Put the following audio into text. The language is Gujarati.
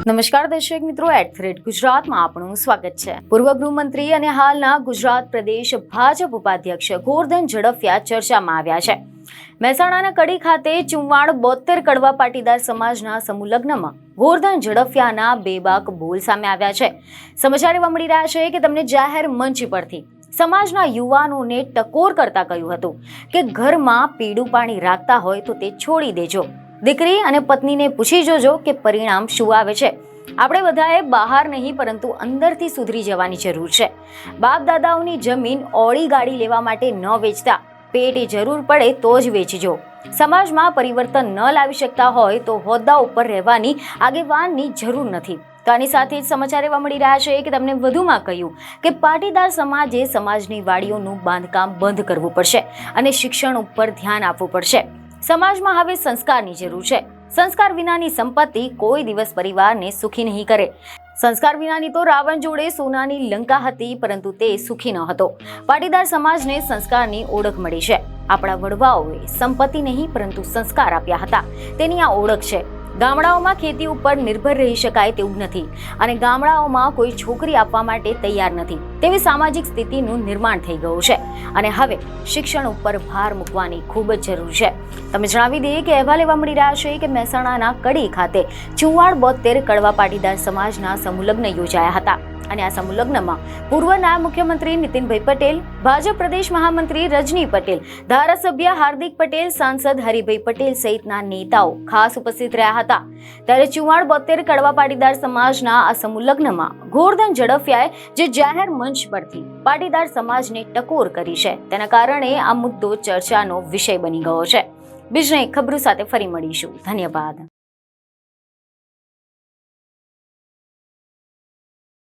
નમસ્કાર દર્શક મિત્રો, ગુજરાતમાં આપનું સ્વાગત છે। પૂર્વ ગૃહમંત્રી અને હાલના ગુજરાત પ્રદેશ ભાજપ ઉપાધ્યક્ષ ગોરધન ઝડફિયા ચર્ચામાં આવ્યા છે। મહેસાણાના કડી ખાતે 74 કડવા પાટીદાર સમાજના સમૂહ લગ્નમાં ગોરધન ઝડફિયાના બેબાક બોલ સામે આવ્યા છે। સમાચાર એવા મળી રહ્યા છે કે તેમને જાહેર મંચ પરથી સમાજના યુવાનોને ટકોર કરતા કહ્યું હતું કે ઘરમાં પીળું પાણી રાખતા હોય તો તે છોડી દેજો। દીકરી અને પત્નીને પૂછી જોજો કે પરિણામ શું આવે છે। આપણે બધાએ બહાર નહીં પરંતુ અંદરથી સુધરી જવાની જરૂર છે। બાપ દાદાઓની જમીન ઓળી ગાડી લેવા માટે ન વેચતા પેટે જરૂર પડે તો જ વેચજો। સમાજમાં પરિવર્તન ન લાવી શકતા હોય તો હોદ્દા ઉપર રહેવાની આગેવાનની જરૂર નથી। તો આની સાથે જ સમાચાર એવા મળી રહ્યા છે કે તેમણે વધુમાં કહ્યું કે પાટીદાર સમાજે સમાજની વાડીઓનું બાંધકામ બંધ કરવું પડશે અને શિક્ષણ ઉપર ધ્યાન આપવું પડશે। સમાજમાં હવે સંસ્કારની જરૂર છે। સંસ્કાર વિનાની સંપત્તિ કોઈ દિવસ પરિવારને સુખી નહીં કરે। સંસ્કાર વિનાની તો રાવણ જોડે સોનાની લંકા હતી, પરંતુ તે સુખી ન હતો। પાટીદાર સમાજને સંસ્કારની ઓળખ મળી છે। આપણા વડવાઓએ સંપત્તિ નહીં પરંતુ સંસ્કાર આપ્યા હતા, તેની આ ઓળખ છે। ગામડાઓમાં ખેતી ઉપર નિર્ભર રહી શકાય તેવું નથી અને ગામડાઓમાં કોઈ છોકરી આપવા માટે તૈયાર નથી તેવી સામાજિક સ્થિતિનું નિર્માણ થઈ ગયું છે અને હવે શિક્ષણ ઉપર ભાર મૂકવાની ખૂબ જ જરૂર છે। તમે જણાવી દઈએ કે અહેવાલ એવા મળી રહ્યા છે કે મહેસાણાના કડી ખાતે 74 કડવા પાટીદાર સમાજના સમૂહ લગ્ન યોજાયા હતા અને આ સમૂહ લગ્નમાં પૂર્વ નાયબ મુખ્યમંત્રી નીતિનભાઈ પટેલ, ભાજપ પ્રદેશ મહામંત્રી રજની પટેલ, ધારાસભ્ય હાર્દિક પટેલ, સાંસદ હરિભાઈ પટેલ સહિતના નેતાઓ ખાસ ઉપસ્થિત રહ્યા હતા। ત્યારે 74 કડવા પાટીદાર સમાજના આ સમૂહ લગ્નમાં ગોરધન ઝડફિયાએ જે જાહેર મંચ પરથી પાટીદાર સમાજને ટકોર કરી છે તેના કારણે આ મુદ્દો ચર્ચાનો વિષય બની ગયો છે। બીજી ખબરો સાથે ફરી મળીશું। ધન્યવાદ।